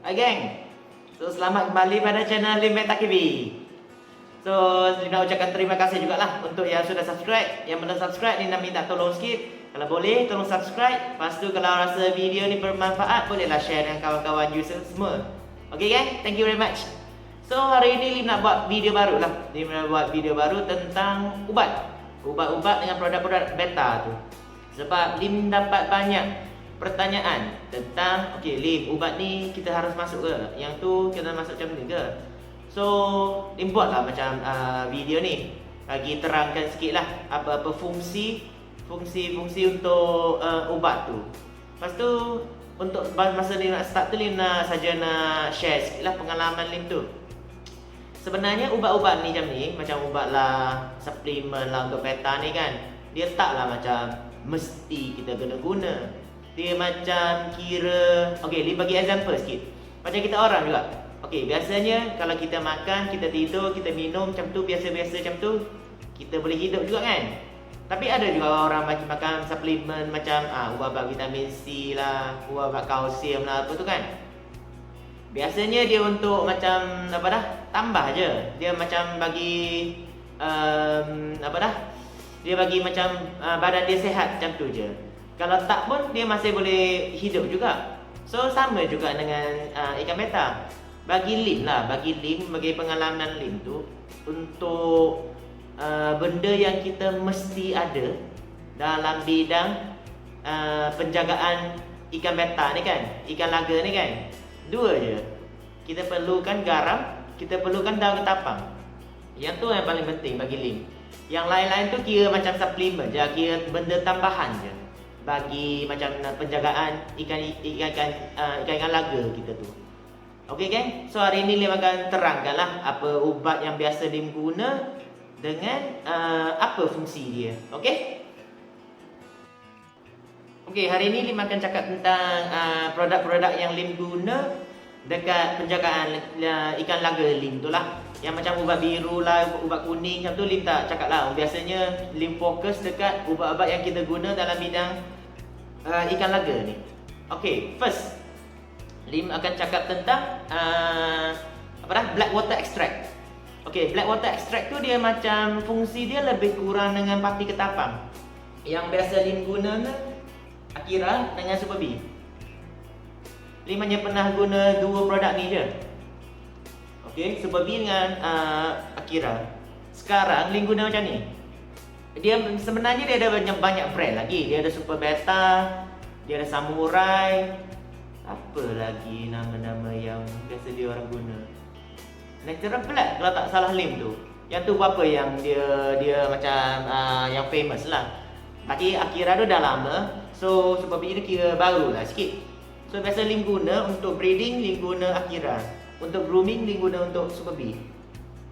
Hai geng. So selamat kembali pada channel Lim Takibi. So Lim nak ucapkan terima kasih jugalah untuk yang sudah subscribe. Yang belum subscribe ni nak minta tolong sikit. Kalau boleh tolong subscribe. Lepas tu kalau rasa video ni bermanfaat, bolehlah share dengan kawan-kawan user semua. Okay geng, thank you very much. So hari ini Lim nak buat video baru lah. Lim nak buat video baru tentang ubat-ubat dengan produk-produk beta tu. Sebab Lim dapat banyak pertanyaan tentang okey Lim, ubat ni kita harus masuk ke? Yang tu kita masuk macam ni ke? So, Lim buatlah macam video ni bagi terangkan sikitlah apa-apa fungsi untuk ubat tu. Lepas tu untuk masa Lim nak start tu, Lim nak share sikitlah pengalaman Lim tu. Sebenarnya ubat-ubat ni macam ubat lah, suplemen lah untuk beta ni kan, dia taklah macam mesti kita kena guna. Dia macam kira, okey, Lim bagi example sikit. Macam kita orang juga. Okey, biasanya kalau kita makan, kita tidur, kita minum macam tu, biasa-biasa macam tu, kita boleh hidup juga kan. Tapi ada juga orang makan suplemen macam ubat-ubat vitamin C lah, ubat-ubat kalsium lah, apa tu kan. Biasanya dia untuk macam tambah je. Dia macam bagi dia bagi macam badan dia sihat macam tu je. Kalau tak pun dia masih boleh hidup juga. So sama juga dengan ikan beta. Bagi Lim, bagi pengalaman Lim tu, untuk benda yang kita mesti ada dalam bidang penjagaan ikan beta ni kan, ikan laga ni kan, dua je. Kita perlukan garam, kita perlukan daun ketapang. Yang tu yang paling penting bagi Lim. Yang lain-lain tu kira macam suplemen je, kira benda tambahan je bagi macam penjagaan ikan laga kita tu. Okey geng, so hari ni Lim akan terangkanlah apa ubat yang biasa Lim guna dengan apa fungsi dia. Okey? Okey, hari ni Lim akan cakap tentang produk-produk yang Lim guna dekat penjagaan ikan laga Lim tu lah. Yang macam ubat biru lah, ubat kuning macam tu Lim tak cakap lah. Biasanya Lim fokus dekat ubat-ubat yang kita guna dalam bidang ikan laga ni. Okay, first Lim akan cakap tentang black water extract. Okay, black water extract tu dia macam fungsi dia lebih kurang dengan pati ketapang. Yang biasa Lim guna ni Akira dengan Super B. Lim hanya pernah guna dua produk ni je. Okay, Super B dengan Akira. Sekarang Lim guna macam ni. Dia sebenarnya dia ada banyak brand lagi. Dia ada Super Beta, dia ada Samurai. Apa lagi nama-nama yang biasa dia orang guna? Natural Black kalau tak salah Lim tu. Yang tu berapa yang dia macam yang famous lah. Tapi Akira tu dah lama. So Super B ni kira baru lah sikit. So biasa Lim guna untuk breeding, Lim guna Akira. Untuk grooming, Lim guna untuk Super B.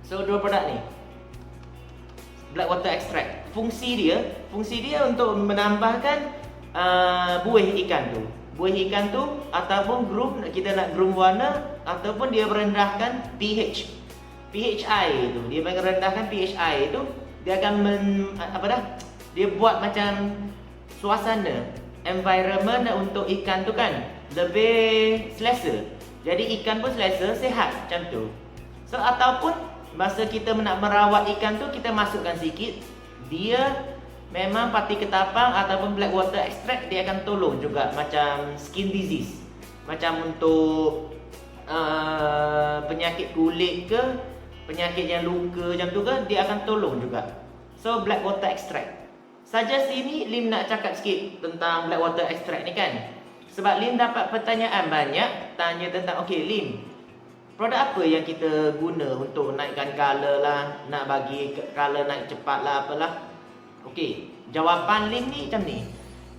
So dua produk ni, black water extract. Fungsi dia untuk menambahkan buih ikan tu. Buih ikan tu ataupun kita nak groom warna, ataupun dia merendahkan pH air tu. Dia merendahkan pH air tu, dia akan dia buat macam suasana environment untuk ikan tu kan lebih selesa. Jadi ikan pun selesa, sihat macam tu. So ataupun masa kita nak merawat ikan tu, kita masukkan sikit, dia memang pati ketapang ataupun black water extract, dia akan tolong juga macam skin disease. Macam untuk penyakit kulit ke, penyakit yang luka macam tu ke, dia akan tolong juga. So black water extract. Saja sini Lim nak cakap sikit tentang black water extract ni kan. Sebab Lim dapat pertanyaan banyak, tanya tentang okey Lim, produk apa yang kita guna untuk naikkan color lah, nak bagi color naik cepat lah apalah. Okey, jawapan Lim ni macam ni.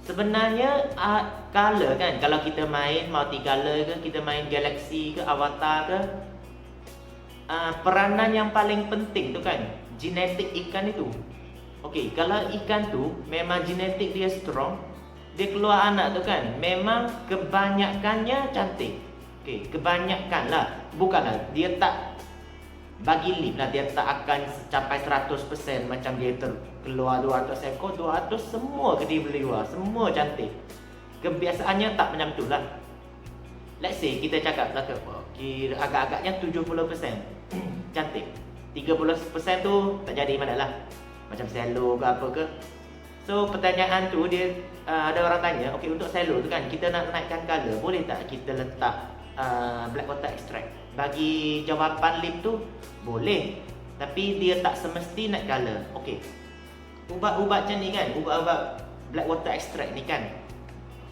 Sebenarnya color kan, kalau kita main multicolor ke, kita main galaxy ke, avatar ke, peranan yang paling penting tu kan genetik ikan itu. Okey, kalau ikan tu memang genetik dia strong, dia keluar anak tu kan memang kebanyakannya cantik. Okey, kebanyakan lah. Bukanlah dia tak bagi Lim lah, dia tak akan capai 100% macam dia keluar 200 ekor, 200 semua kedai beli luar, semua cantik. Kebiasaannya tak macam tu lah. let's say kita cakap belaka, kira agak-agaknya 70% cantik, 30% tu tak jadi mana lah, macam shallow ke apa ke. So pertanyaan tu dia ada orang tanya, okey untuk shallow tu kan kita nak naikkan color, boleh tak kita letak black water extract? Bagi jawapan lip tu boleh, tapi dia tak semesti naik color. Okey, ubat-ubat macam ni kan, ubat-ubat black water extract ni kan,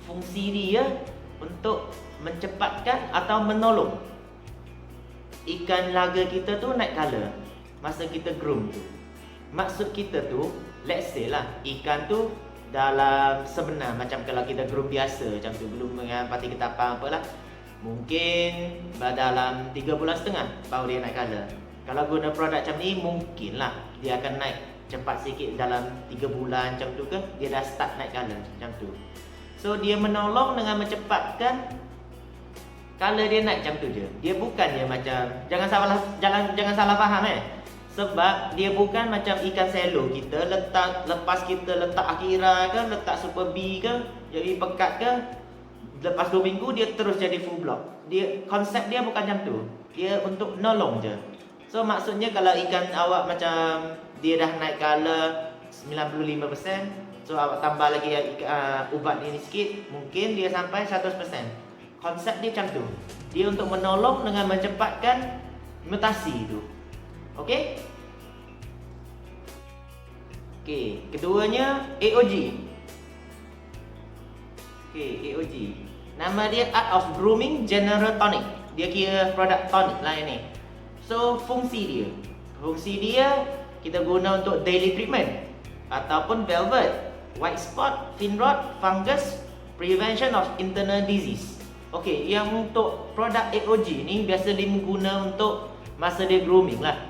fungsi dia untuk mencepatkan atau menolong ikan laga kita tu naik color masa kita groom tu. Maksud kita tu, let's say lah, ikan tu dalam sebenar macam kalau kita groom biasa macam tu, groom dengan pati ketapang apalah, mungkin dalam 3 bulan setengah baru dia naik color. Kalau guna produk macam ni, mungkin lah dia akan naik cepat sikit dalam 3 bulan macam tu ke, dia dah start naik color macam tu. So dia menolong dengan mencepatkan color dia naik macam tu je. Dia bukannya macam, jangan salah faham sebab dia bukan macam ikan selo kita lepas kita letak Akira ke, letak Super B ke, jadi pekat ke, lepas 2 minggu dia terus jadi full block. Konsep dia bukan macam tu. Dia untuk nolong je. So maksudnya kalau ikan awak macam dia dah naik color 95%, so awak tambah lagi ubat ini sikit, mungkin dia sampai 100%. Konsep dia macam tu. Dia untuk menolong dengan mencepatkan mutasi tu. Okey? Okey, keduanya AOG. Okey, AOG. Nama dia Art of Grooming General Tonic. Dia kira produk tonic lah ini. So, fungsi dia kita guna untuk daily treatment ataupun velvet, white spot, fin rot, fungus, prevention of internal disease. Okey, yang untuk produk AOG ni biasa Lim guna untuk masa dia grooming lah.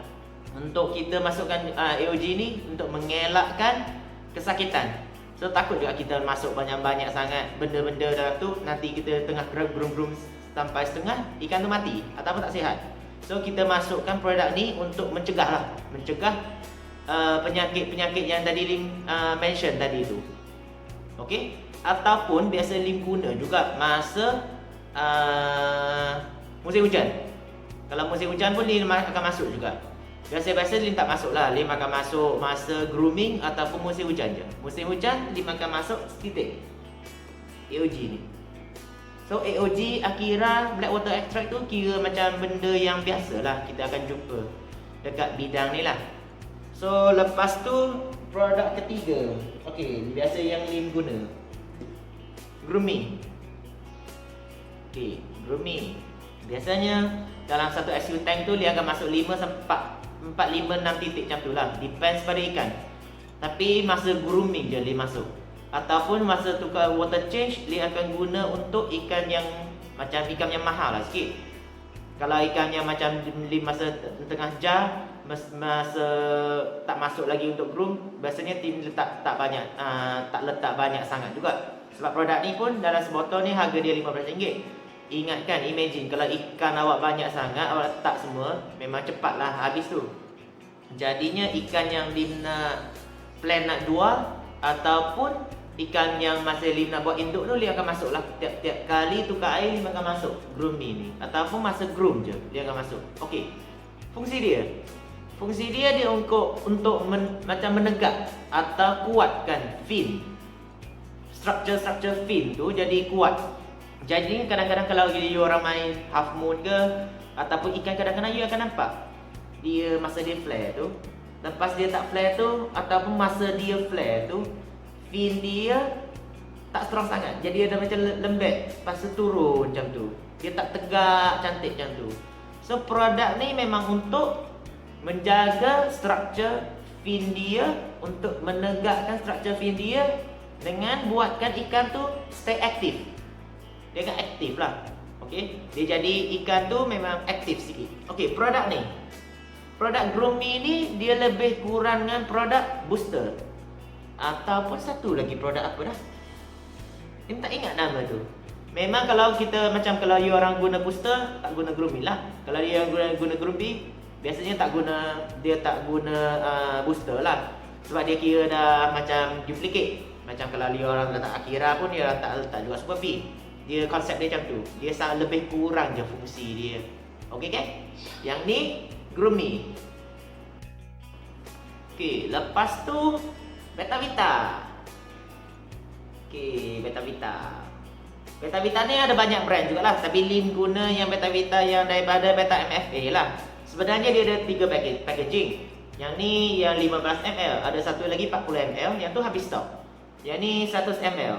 Untuk kita masukkan AOG ni untuk mengelakkan kesakitan. So takut juga kita masuk banyak-banyak sangat benda-benda dalam tu, nanti kita tengah groom sampai setengah ikan tu mati ataupun tak sihat. So kita masukkan produk ni untuk mencegah penyakit-penyakit yang tadi Lim mention tadi tu. Okey, ataupun biasa Lim guna juga masa musim hujan. Kalau musim hujan pun Lim akan masuk juga. Biasa-biasa Lim tak masuk lah. Lim akan masuk masa grooming ataupun musim hujan je. Musim hujan Lim akan masuk titik AOG ni. So AOG Akira Black Water Extract tu kira macam benda yang biasa lah kita akan jumpa dekat bidang ni lah. So lepas tu produk ketiga, okey, biasa yang Lim guna, grooming. Okey, grooming. Biasanya dalam satu SU tank tu dia akan masuk 5 sampai 4, 5, 6 titik macam tu lah. Depends pada ikan. Tapi masa grooming je dia masuk. Ataupun masa tukar water change dia akan guna untuk ikan yang macam ikan yang mahal lah sikit. Kalau ikan yang macam masa tengah jar, masa tak masuk lagi untuk groom, biasanya tim letak tak letak banyak sangat juga. Sebab produk ni pun dalam sebotol ni harga dia RM15. Ingatkan, imagine kalau ikan awak banyak sangat, awak letak semua, memang cepatlah habis tu. Jadinya ikan yang Lim nak plan nak jual ataupun ikan yang masih Lim nak buat induk tu, Lim akan masuk lah. Tiap-tiap kali tukar air Lim akan masuk groom ni. Ataupun masa groom je Lim akan masuk. Okey, fungsi dia untuk macam menegak atau kuatkan fin. Struktur fin tu jadi kuat. Jadi kadang-kadang kalau you orang main half moon ke ataupun ikan, kadang-kadang you akan nampak dia masa dia flare tu, lepas dia tak flare tu ataupun masa dia flare tu, fin dia tak strong sangat. Jadi dia macam lembek, lepas tu turun macam tu. Dia tak tegak cantik macam tu. So produk ni memang untuk menjaga struktur fin dia, untuk menegakkan struktur fin dia dengan buatkan ikan tu stay aktif. Dia akan aktif lah. Okey, dia jadi ikan tu memang aktif sikit. Okey, produk grooming ni dia lebih kurang dengan produk booster. Ataupun satu lagi produk apa dah? Dia tak ingat nama tu. Memang kalau kita macam kalau you orang guna booster, tak guna grooming lah. Kalau dia guna grooming, biasanya tak guna booster lah. Sebab dia kira dah macam duplicate. Macam kalau you orang letak Akira pun dia tak letak juga Super B. Dia konsep dia macam tu. Dia lebih kurang je fungsi dia. Okey kan? Yang ni Groomy. Okey, lepas tu Beta Vita. Okey, Beta Vita. Beta Vita ni ada banyak brand jugalah, tapi Lim guna yang Beta Vita yang daripada Beta MFA lah. Sebenarnya dia ada 3 packaging. Yang ni yang 15 ml, ada satu lagi 40 ml, yang tu habis stok. Yang ni 100 ml.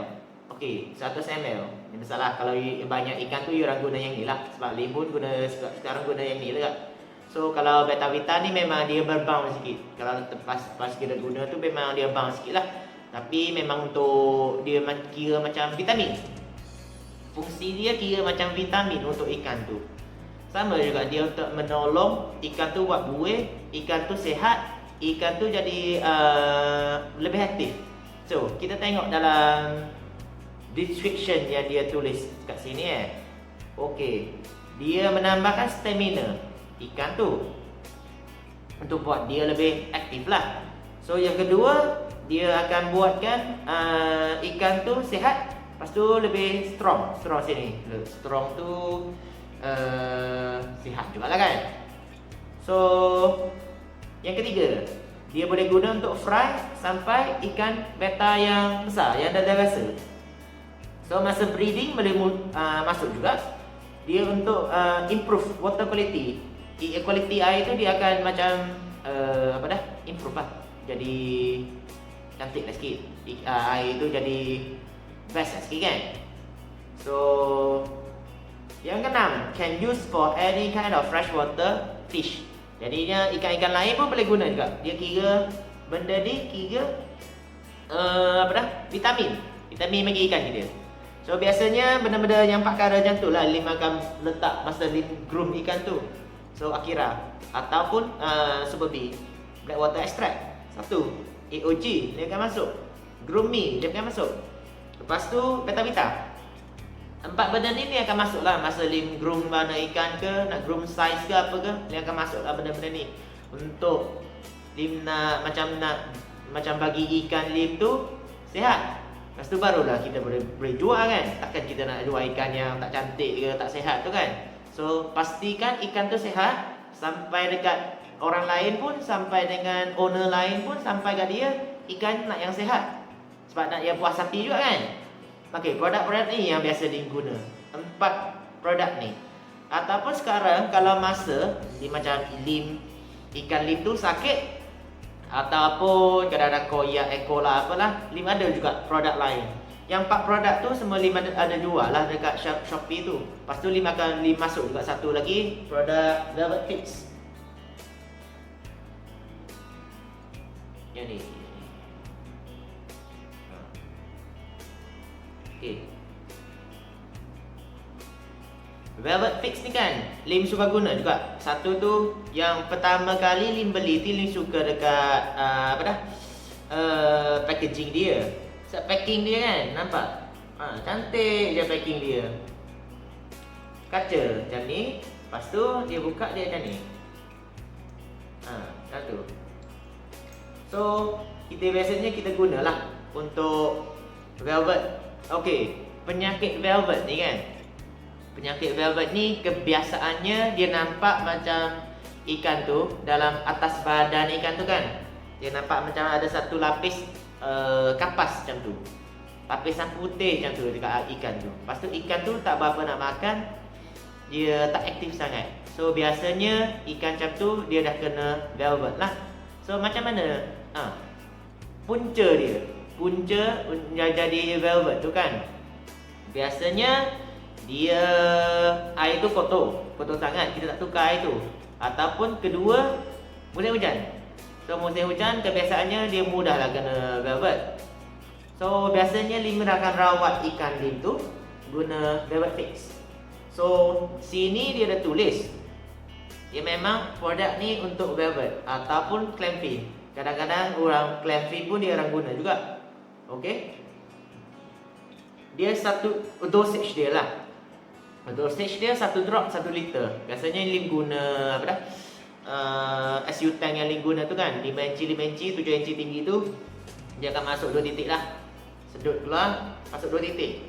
Okey, 100 ml. Ini masalah kalau banyak ikan tu orang guna yang ni lah. Sebab Lim pun sekarang guna yang ni lah. So kalau Beta Vita ni memang dia berbound sikit. Kalau pas kita guna tu memang dia bound sikit lah. Tapi memang untuk dia kira macam vitamin. Fungsi dia kira macam vitamin untuk ikan tu. Sama juga dia untuk menolong ikan tu buat buih, ikan tu sihat, ikan tu jadi lebih aktif. So, kita tengok dalam description yang dia tulis kat sini Okey, dia menambahkan stamina ikan tu untuk buat dia lebih aktif lah. So, yang kedua, dia akan buatkan ikan tu sihat. Lepas tu lebih strong sini. Strong tu sihat juga lah kan. So yang ketiga, dia boleh guna untuk fry sampai ikan beta yang besar, yang dah rasa. So masa breeding boleh masuk juga. Dia untuk improve water quality. Quality air tu dia akan macam improve lah. Jadi cantik lah sikit. Air tu jadi best lah sikit kan. So yang keenam, can use for any kind of freshwater fish. Jadinya ikan-ikan lain pun boleh guna juga. Dia kira benda ni kira vitamin bagi ikan kita. So biasanya benda-benda yang pakar macam tu lah Lim akan letak masa Lim groom ikan tu. So Akira ataupun Super B, Blackwater Extract. Satu, AOG dia akan masuk. Groomy dia akan masuk. Lepas tu Beta Vita. 4 benda ni akan masuk lah masa Lim groom mana ikan ke, nak groom size ke apa ke, dia akan masuk lah benda-benda ni. Untuk Lim nak macam bagi ikan Lim tu sihat. Lepas tu barulah kita boleh jual kan. Takkan kita nak jual ikan yang tak cantik ke, tak sihat tu kan. So pastikan ikan tu sihat sampai dekat orang lain pun, sampai dengan owner lain pun, sampai kat dia ikan nak yang sihat. Sebab nak yang puas hati juga kan. Okey, produk-produk ni yang biasa diguna. 4 produk ni. Ataupun sekarang kalau masa macam ikan Lim tu sakit ataupun kadang-kadang koyak ekor lah apalah, Lim ada juga produk lain. Yang 4 produk tu semua Lim ada jual lah dekat Shopee tu. Lepas tu Lim akan masuk juga satu lagi produk Velvet Fix. Yang ni. Okay. Velvet Fix ni kan Lim suka guna juga. Satu tu yang pertama kali Lim beli tu Lim suka dekat packaging dia. Sebab packing dia kan nampak cantik je packing dia. Kaca macam ni. Lepas tu dia buka dia macam ni. Macam tu. So biasanya kita gunalah untuk velvet. Okey, penyakit velvet ni kan. Penyakit velvet ni kebiasaannya dia nampak macam ikan tu dalam atas badan ikan tu kan. Dia nampak macam ada satu lapis kapas macam tu. Lapisan putih macam tu dekat ikan tu. Lepas tu ikan tu tak berapa nak makan, dia tak aktif sangat. So biasanya ikan macam tu dia dah kena velvet lah. So macam mana? Punca yang jadi velvet tu kan. Biasanya dia air tu kotor sangat, kita tak tukar air tu. Ataupun kedua, musim hujan. So musim hujan kebiasaannya dia mudahlah kena velvet. So biasanya Lim akan rawat ikan Lim tu guna Velvet Fix. So sini dia ada tulis dia memang produk ni untuk velvet ataupun clamping. Kadang-kadang orang clamping pun dia orang guna juga. Okey. Dia satu dosage dia lah. Dosage dia 1 drop 1 liter. Biasanya Lim guna SU tank yang Lim guna tu kan 5 inci, 7 inci tinggi tu. Dia akan masuk 2 titik lah. Sedut keluar, masuk 2 titik.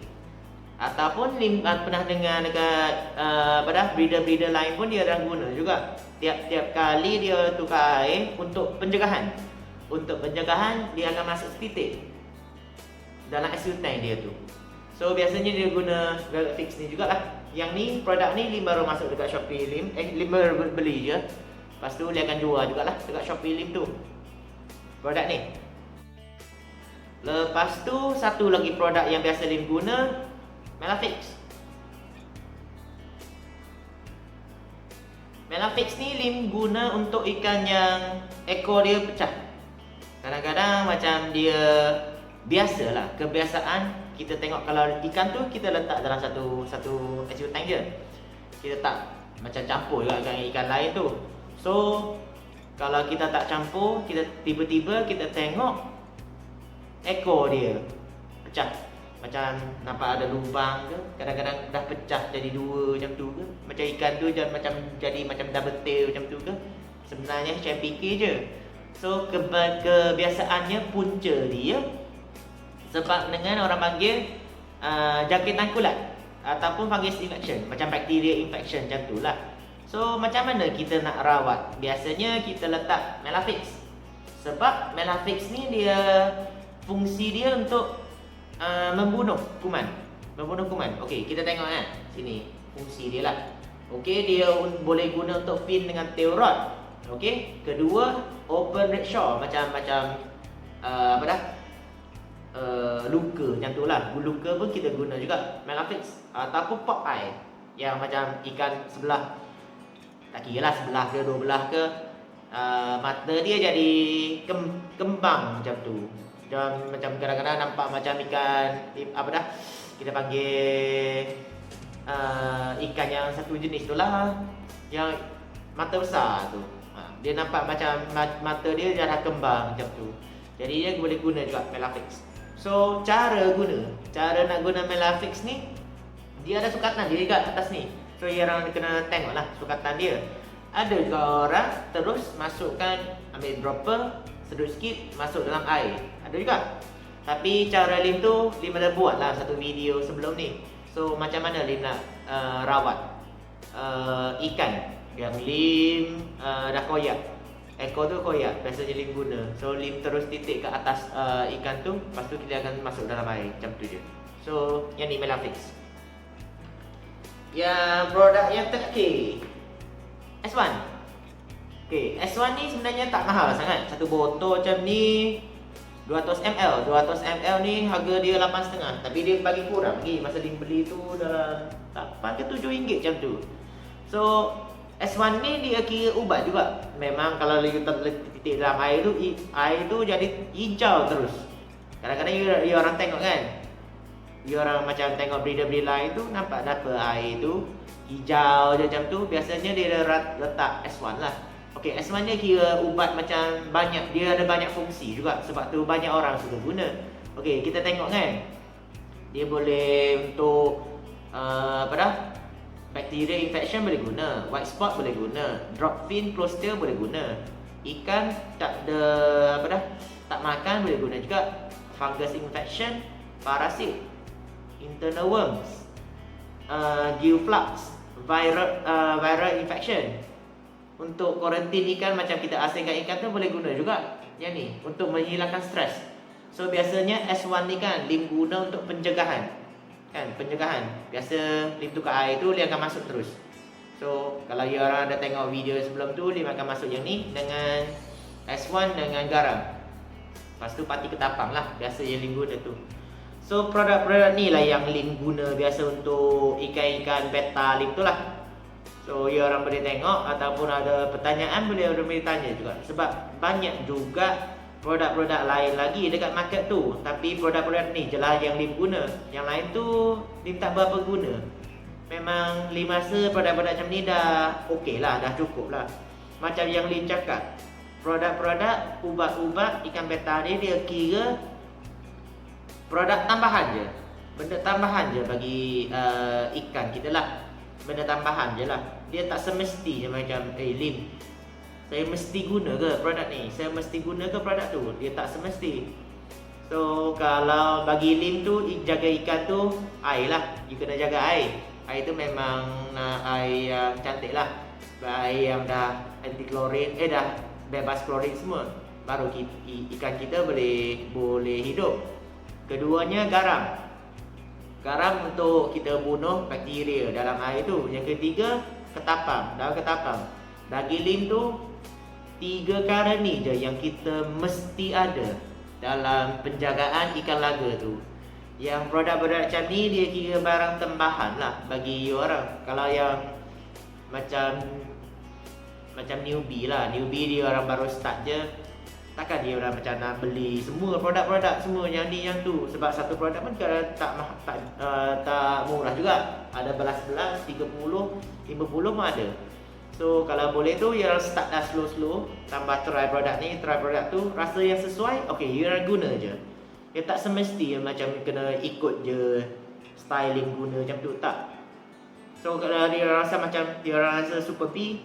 Ataupun Lim pernah dengar dekat breeder-breeder lain pun dia orang guna juga. Tiap-tiap kali dia tukar air untuk pencegahan. Untuk pencegahan dia akan masuk titik dalam SU tank dia tu. So biasanya dia guna Velvet Fix ni jugalah. Yang ni produk ni Lim baru masuk dekat Shopee Lim. Lim baru beli je. Lepas tu dia akan jual jugalah dekat Shopee Lim tu. Produk ni. Lepas tu satu lagi produk yang biasa Lim guna, Melafix. Melafix ni Lim guna untuk ikan yang ekor dia pecah. Kadang-kadang macam dia biasalah, kebiasaan kita tengok kalau ikan tu kita letak dalam satu SU tank je. Kita tak macam campur juga dengan ikan lain tu. So kalau kita tak campur, kita tiba-tiba kita tengok ekor dia pecah. Macam nampak ada lubang ke, kadang-kadang dah pecah jadi dua macam tu ke. Macam ikan tu jadi macam double tail macam tu ke. Sebenarnya macam fikir je. So kebiasaannya punca dia sebab dengan orang panggil jangkitan kulat ataupun fungus infection, macam bacteria infection macam tu lah. So macam mana kita nak rawat? Biasanya kita letak Melafix. Sebab Melafix ni dia fungsi dia untuk membunuh kuman. Okey, kita tengok kan. Sini fungsi dia lah. Okey, dia boleh guna untuk fin dengan tail rod. Okey, kedua open rickshaw macam luka macam tu lah. Luka pun kita guna juga Melafix. Ataupun pop eye yang macam ikan sebelah, tak kira lah sebelah ke dua belah ke, mata dia jadi kembang macam tu. Macam kadang-kadang nampak macam ikan kita panggil ikan yang satu jenis tu lah, yang mata besar tu. Dia nampak macam mata dia dah kembang macam tu. Jadi dia boleh guna juga Melafix. So cara nak guna Melafix ni, dia ada sukatan dia dekat atas ni. So orang kena tengok lah sukatan dia. Ada juga orang terus masukkan, ambil dropper, sedut sikit, masuk dalam air. Ada juga. Tapi cara Lim tu, Lim ada buat lah satu video sebelum ni. So macam mana Lim nak rawat ikan yang Lim dah koyak. Ekor tu koyak, biasanya Lim guna. So Lim terus titik ke atas ikan tu, lepas tu kita akan masuk dalam air. Macam tu je. So yang ni Melafix. Yang produk yang terakhir, S1. Okay, S1 ni sebenarnya tak mahal sangat. Satu botol macam ni 200 ml. 200 ml ni harga dia 8.5. Tapi dia bagi kurang lagi. Masa Lim beli tu dalam 8 ke 7 ringgit macam tu. So S1 ni dia kira ubat juga. Memang kalau kita titik dalam air tu jadi hijau terus. Kadang-kadang dia orang tengok kan, dia orang macam tengok breeder-breeder lain tu, nampak dapur air tu hijau je macam tu. Biasanya dia letak S1 lah. Okey, S1 dia kira ubat macam banyak, dia ada banyak fungsi juga. Sebab tu banyak orang suka guna. Okey, kita tengok kan. Dia boleh untuk bacteria infection boleh guna, white spot boleh guna, drop fin close tail boleh guna. Ikan tak ada tak makan boleh guna juga. Fungus infection, parasit, internal worms, geoflux, viral infection. Untuk kuarantin ikan, macam kita asingkan ikan tu boleh guna juga. Yang ni untuk menghilangkan stres. So biasanya S1 ni kan Lim guna untuk pencegahan. Kan, pencegahan. Biasa Lim tukar air tu dia akan masuk terus. So kalau you orang ada tengok video sebelum tu, Lim akan masuk yang ni dengan S1 dengan garam. Lepas tu pati ketapang lah. Biasa yang Lim guna tu. So produk-produk ni lah yang Lim guna biasa untuk ikan-ikan beta Lim tu lah. So you orang boleh tengok, ataupun ada pertanyaan boleh tanya juga. Sebab banyak juga produk-produk lain lagi dekat market tu. Tapi produk-produk ni je lah yang Lim guna. Yang lain tu Lim tak berapa guna. Memang Lim rasa produk-produk macam ni dah okey lah, dah cukup lah. Macam yang Lim cakap, produk-produk ubat-ubat ikan beta ni dia kira produk tambahan je. Benda tambahan je bagi ikan kita lah. Benda tambahan je lah. Dia tak semestinya macam Lim, saya mesti guna ke produk ni, saya mesti guna ke produk tu. Dia tak semesti. So kalau bagi Lim tu jaga ikan tu air lah. You kena jaga air. Air tu memang air yang cantik lah. Air yang dah anti klorin, dah bebas klorin semua. Baru ikan kita boleh hidup. Keduanya garam. Garam untuk kita bunuh bakteria dalam air tu. Yang ketiga ketapang. Daun ketapang. Bagi Lim tu 3 perkara ni je yang kita mesti ada dalam penjagaan ikan laga tu. Yang produk-produk macam ni dia kira barang tambahan lah bagi orang. Kalau yang macam newbie lah, newbie dia orang baru start je, takkan dia orang macam nak beli semua produk-produk semua yang ni yang tu. Sebab satu produk pun tak murah juga. Ada belas-belas, 30, 50 pun ada. So kalau boleh tu you start dah slow-slow, tambah try produk ni, try produk tu, rasa yang sesuai, okay you guna je. Dia tak semesti macam kena ikut je styling guna macam tu, tak. So kalau dia rasa macam dia rasa Super P,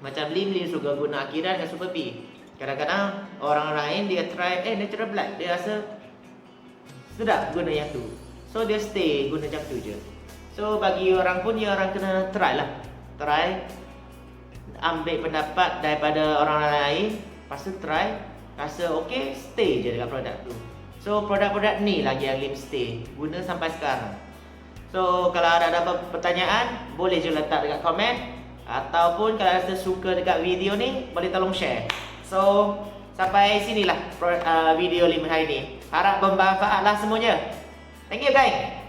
macam Lim suka guna akhiran dengan Super P. Kadang-kadang orang lain dia try Natural Black, dia rasa sedap guna yang tu, so dia stay guna macam tu je. So bagi orang pun dia orang kena try lah, ambil pendapat daripada orang lain, lepas tu try, rasa okay, stay je dekat produk tu. So produk-produk ni lagi yang Lim stay guna sampai sekarang. So kalau ada pertanyaan, boleh je letak dekat komen. Ataupun kalau rasa suka dekat video ni, boleh tolong share. So sampai sinilah video Lim hari ni. Harap bermanfaat lah semuanya. Thank you guys.